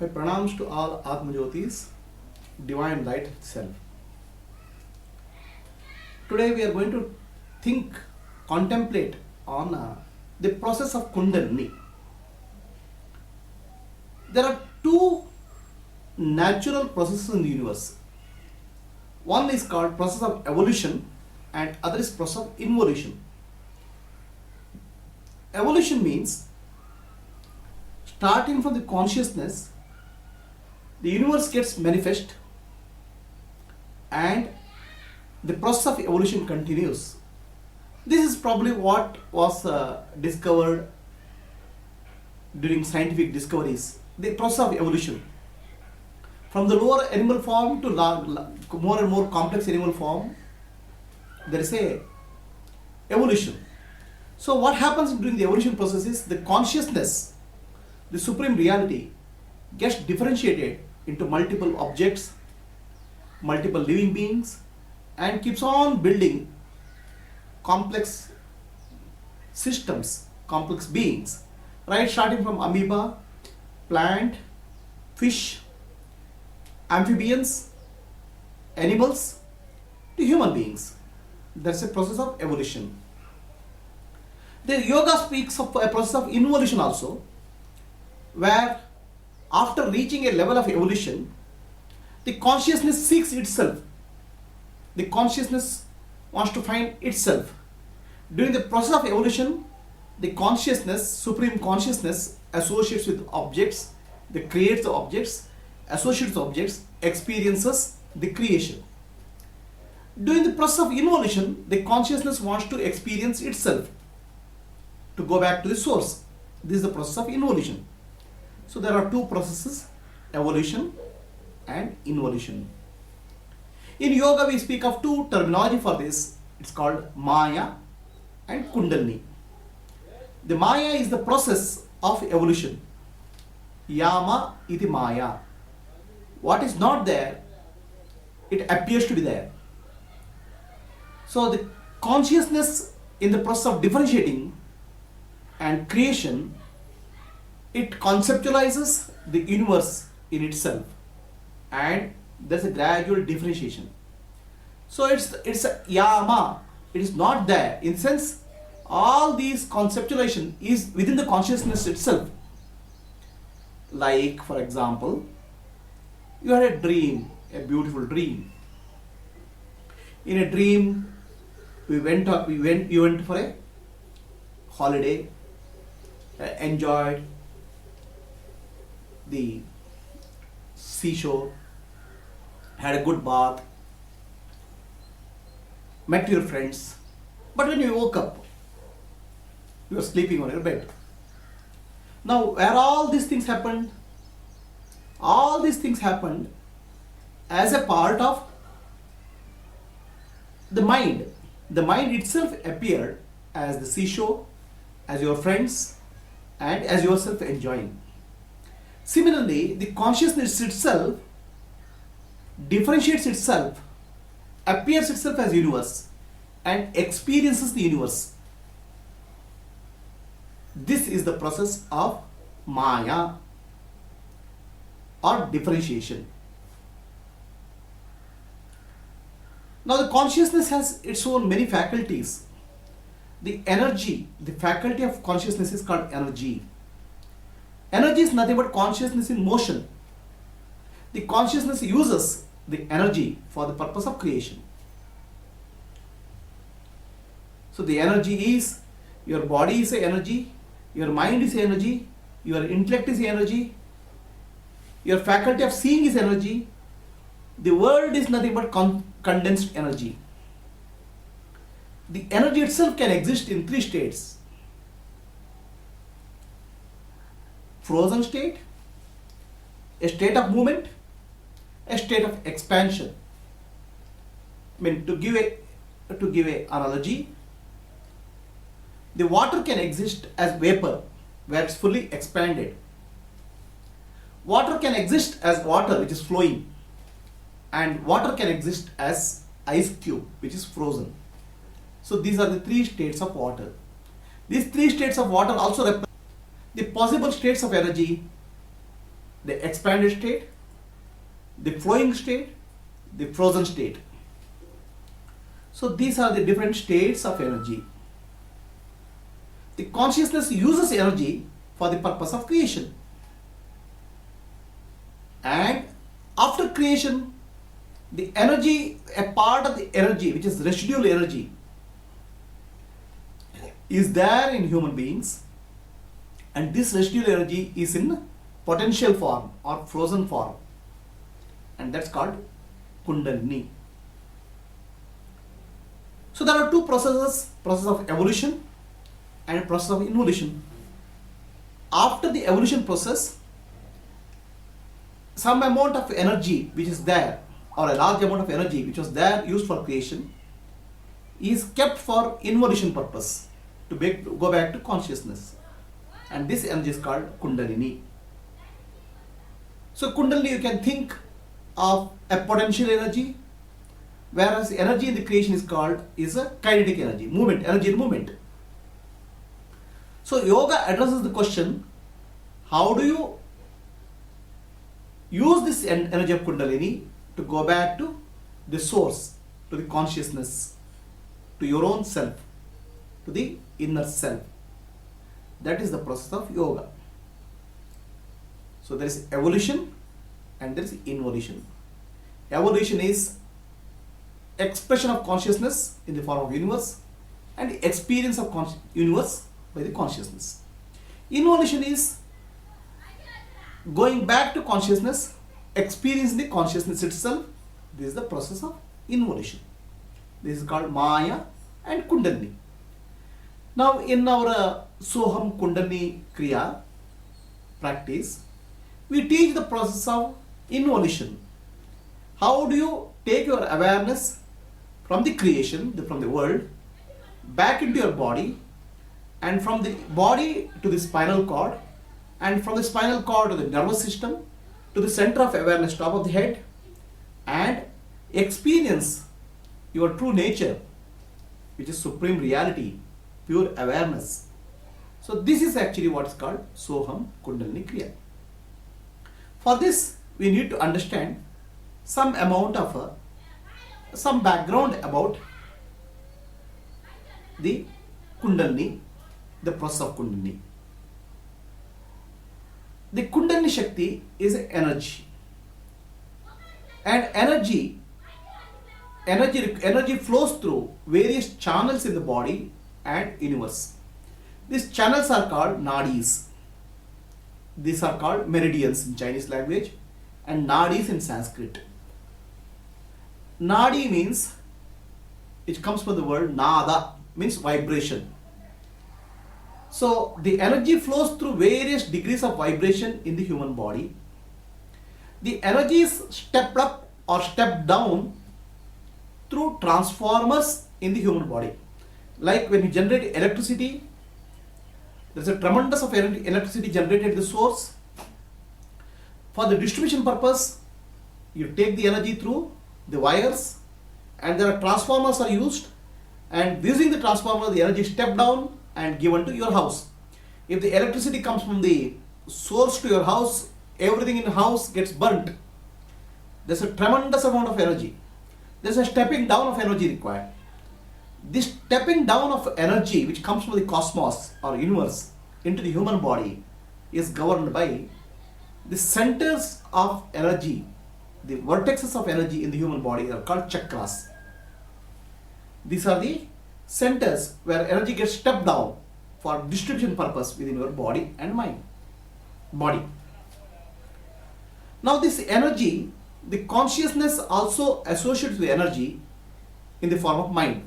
My pranams to all Atmajyotis, divine light itself. Today we are going to contemplate on the process of Kundalini. There are two natural processes in the universe. One is called process of evolution and other is process of involution. Evolution means starting from the consciousness, the universe gets manifest and the process of evolution continues. This is probably what was discovered during scientific discoveries, the process of evolution. From the lower animal form to more and more complex animal form, there is a evolution. So what happens during the evolution process is the consciousness, the supreme reality, gets differentiated into multiple objects, multiple living beings, and keeps on building complex systems, complex beings, right? Starting from amoeba, plant, fish, amphibians, animals, to human beings. That's a process of evolution. The yoga speaks of a process of involution also, where after reaching a level of evolution, the consciousness seeks itself. The consciousness wants to find itself. During the process of evolution, the consciousness, supreme consciousness, associates with objects, creates the objects, associates objects, experiences the creation. During the process of involution, the consciousness wants to experience itself, to go back to the source. This is the process of involution. So there are two processes, evolution and involution. In yoga we speak of two terminology for this. It's called Maya and Kundalini. The Maya is the process of evolution. Yama iti Maya. What is not there, it appears to be there. So the consciousness in the process of differentiating and creation, it conceptualizes the universe in itself, and there's a gradual differentiation. So it's a yama, it is not there. In sense, all these conceptualization is within the consciousness itself. Like, for example, you had a dream, a beautiful dream. In a dream, you went for a holiday, enjoyed the seashore, had a good bath, met your friends, but when you woke up, you were sleeping on your bed. Now, where all these things happened? All these things happened as a part of the mind. The mind itself appeared as the seashore, as your friends, and as yourself enjoying. Similarly, the consciousness itself differentiates itself, appears itself as universe, and experiences the universe. This is the process of Maya or differentiation. Now the consciousness has its own many faculties. The energy, the faculty of consciousness is called energy. Energy is nothing but consciousness in motion. The consciousness uses the energy for the purpose of creation. So the energy is, your body is a energy, your mind is energy, your intellect is energy, your faculty of seeing is energy. The world is nothing but condensed energy. The energy itself can exist in three states. Frozen state, a state of movement, a state of expansion. I mean, to give a analogy, the water can exist as vapor, where it's fully expanded. Water can exist as water, which is flowing, and water can exist as ice cube, which is frozen. So these are the three states of water. These three states of water also represent the possible states of energy the expanded state, the flowing state, the frozen state. So these are the different states of energy. The consciousness uses energy for the purpose of creation. And after creation, the energy, a part of the energy which is residual energy, is there in human beings, and this residual energy is in potential form or frozen form, and that's called Kundalini. So there are two processes, process of evolution and process of involution. After the evolution process, some amount of energy which is there, or a large amount of energy which was there used for creation, is kept for involution purpose, to go back to consciousness, and this energy is called Kundalini. So Kundalini, you can think of a potential energy, whereas the energy in the creation is a kinetic energy, movement, energy in movement. So yoga addresses the question, how do you use this energy of Kundalini to go back to the source, to the consciousness, to your own self, to the inner self. That is the process of yoga. So there is evolution and there is involution. Evolution is expression of consciousness in the form of universe, and the experience of universe by the consciousness. Involution is going back to consciousness, experiencing the consciousness itself. This is the process of involution. This is called Maya and Kundalini. Now in our Soham Kundalini Kriya practice, we teach the process of involution. How do you take your awareness from the creation, from the world, back into your body, and from the body to the spinal cord, and from the spinal cord to the nervous system, to the center of awareness, top of the head, and experience your true nature, which is supreme reality, pure awareness. So this is actually what is called Soham Kundalini Kriya. For this, we need to understand some amount of some background about the Kundalini, the process of Kundalini. The Kundalini Shakti is energy, and energy flows through various channels in the body and universe. These channels are called nadis. These are called meridians in Chinese language and nadis in Sanskrit. Nadi means, it comes from the word nada, means vibration. So the energy flows through various degrees of vibration in the human body. The energy is stepped up or stepped down through transformers in the human body. Like when you generate electricity, there is a tremendous of electricity generated at the source. For the distribution purpose, you take the energy through the wires, and there are transformers are used, and using the transformer, the energy is stepped down and given to your house. If the electricity comes from the source to your house, everything in the house gets burnt. There's a tremendous amount of energy. There's a stepping down of energy required. This stepping down of energy which comes from the cosmos or universe into the human body is governed by the centers of energy. The vertexes of energy in the human body are called chakras. These are the centers where energy gets stepped down for distribution purpose within your body and mind. Now this energy, the consciousness also associates with energy in the form of mind.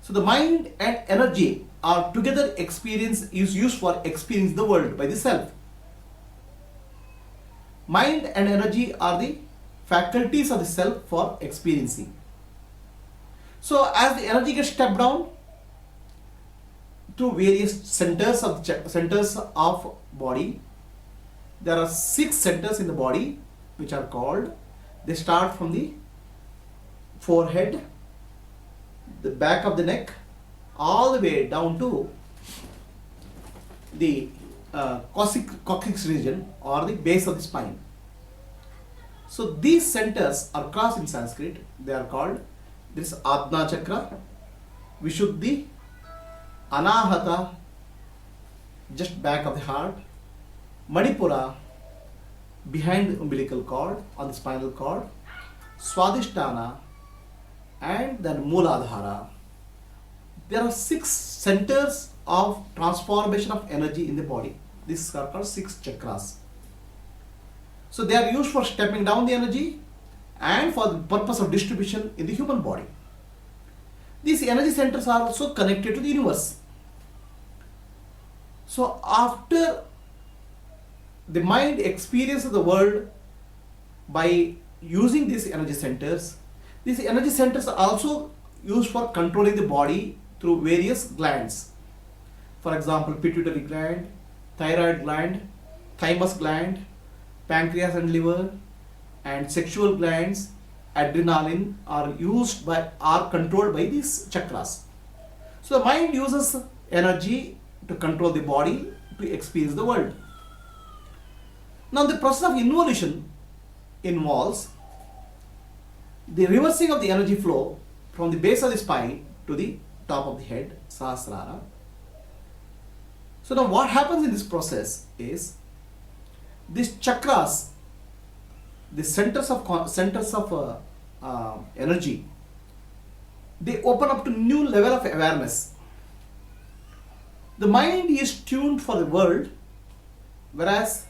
So the mind and energy are together is used for experiencing the world by the self. Mind and energy are the faculties of the self for experiencing. So as the energy gets stepped down to various centers of body, there are 6 centers in the body which are called, they start from the forehead, the back of the neck, all the way down to the coccyx region or the base of the spine. So these centers are crossed in Sanskrit. They are called, this Adna Chakra, Vishuddhi, Anahata, just back of the heart, Manipura, behind the umbilical cord, on the spinal cord, Swadhisthana, and then Mooladhara. There are 6 centers of transformation of energy in the body. These are called 6 chakras. So they are used for stepping down the energy and for the purpose of distribution in the human body. These energy centers are also connected to the universe. So after the mind experiences the world by using these energy centers are also used for controlling the body through various glands. For example, pituitary gland, thyroid gland, thymus gland, pancreas and liver, and sexual glands, adrenaline are controlled by these chakras. So the mind uses energy to control the body to experience the world. Now the process of involution involves the reversing of the energy flow from the base of the spine to the top of the head, Sahasrara. So now what happens in this process is, these chakras, the centers of energy, they open up to new level of awareness. The mind is tuned for the world, whereas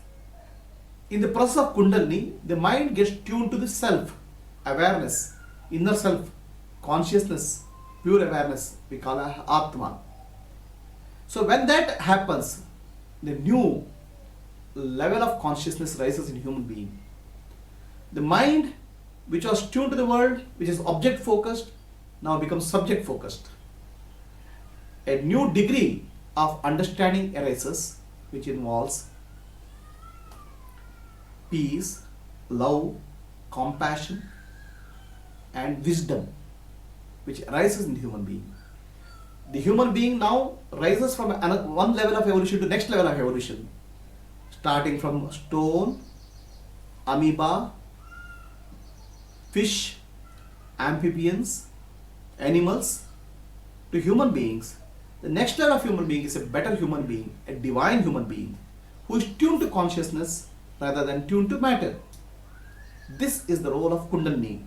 in the process of Kundalini, the mind gets tuned to the self, awareness, inner self, consciousness, pure awareness, we call it Atma. So when that happens, the new level of consciousness rises in human being. The mind, which was tuned to the world, which is object focused, now becomes subject focused. A new degree of understanding arises, which involves peace, love, compassion, and wisdom, which arises in the human being. The human being now rises from one level of evolution to next level of evolution, starting from stone, amoeba, fish, amphibians, animals, to human beings. The next level of human being is a better human being, a divine human being, who is tuned to consciousness rather than tuned to matter. This is the role of Kundalini,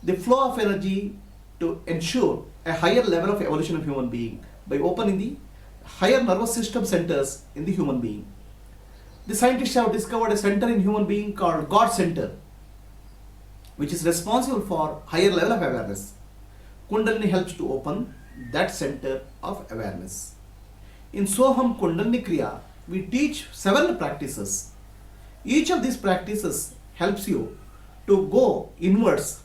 the flow of energy to ensure a higher level of evolution of human being by opening the higher nervous system centers in the human being. The scientists have discovered a center in human being called God center, which is responsible for higher level of awareness. Kundalini helps to open that center of awareness. In Soham Kundalini Kriya, we teach several practices. Each of these practices helps you to go inwards,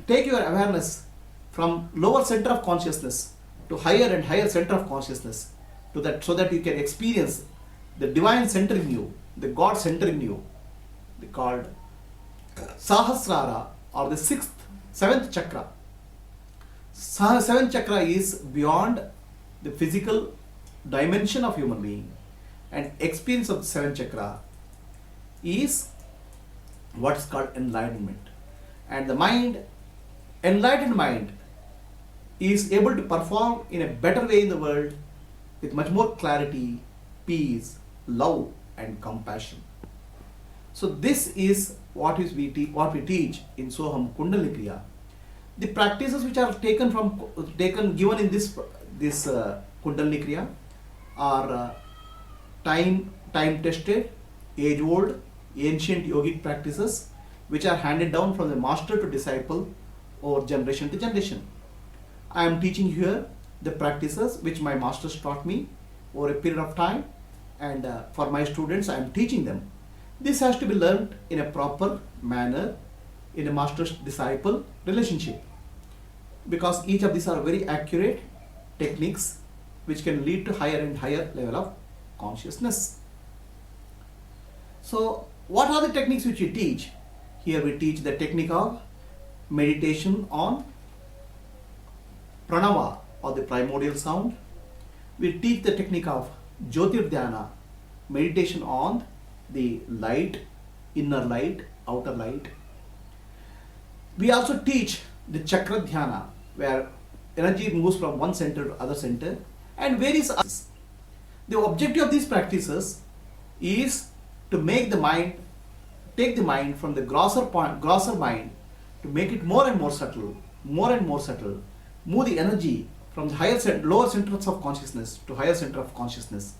take your awareness from lower center of consciousness to higher and higher center of consciousness, so that you can experience the divine center in you, the God center in you, called Sahasrara, or the seventh chakra. Seventh chakra is beyond the physical dimension of human being, and experience of the seventh chakra is what is called enlightenment. And the enlightened mind is able to perform in a better way in the world with much more clarity, peace, love, and compassion. So this is what we teach in Soham Kundalini Kriya. The practices which are given in this Kundalini Kriya are time tested, age old, ancient yogic practices which are handed down from the master to disciple or generation to generation. I am teaching here the practices which my masters taught me over a period of time, and for my students I am teaching them. This has to be learned in a proper manner in a master-disciple relationship, because each of these are very accurate techniques which can lead to higher and higher level of consciousness. So what are the techniques which we teach? Here we teach the technique of meditation on pranava, or the primordial sound. We teach the technique of Jyotirdhyana, meditation on the light, inner light, outer light. We also teach the chakra dhyana, where energy moves from one center to other center, and various others. The objective of these practices is to make the mind, take the mind from the grosser mind, to make it more and more subtle, move the energy from the lower centers of consciousness to higher center of consciousness,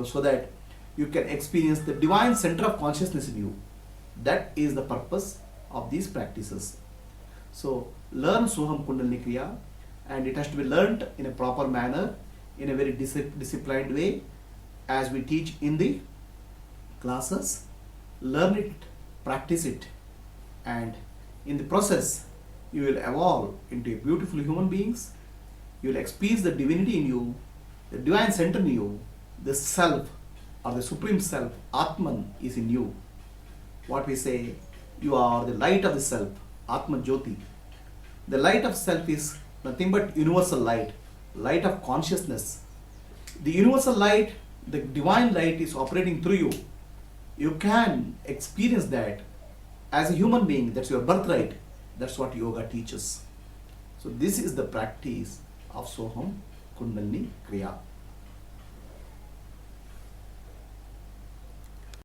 so that you can experience the divine center of consciousness in you. That is the purpose of these practices. So learn Soham Kundalini Kriya, and it has to be learnt in a proper manner, in a very disciplined way, as we teach in the classes. Learn it, practice it, and in the process you will evolve into a beautiful human beings. You will experience the divinity in you, the divine center in you, the self or the supreme self, Atman, is in you. What we say, you are the light of the self, Atma Jyoti. The light of self is nothing but universal light, light of consciousness. The universal light, the divine light, is operating through you. You can experience that as a human being. That's your birthright. That's what yoga teaches. So this is the practice of Soham Kundalini Kriya.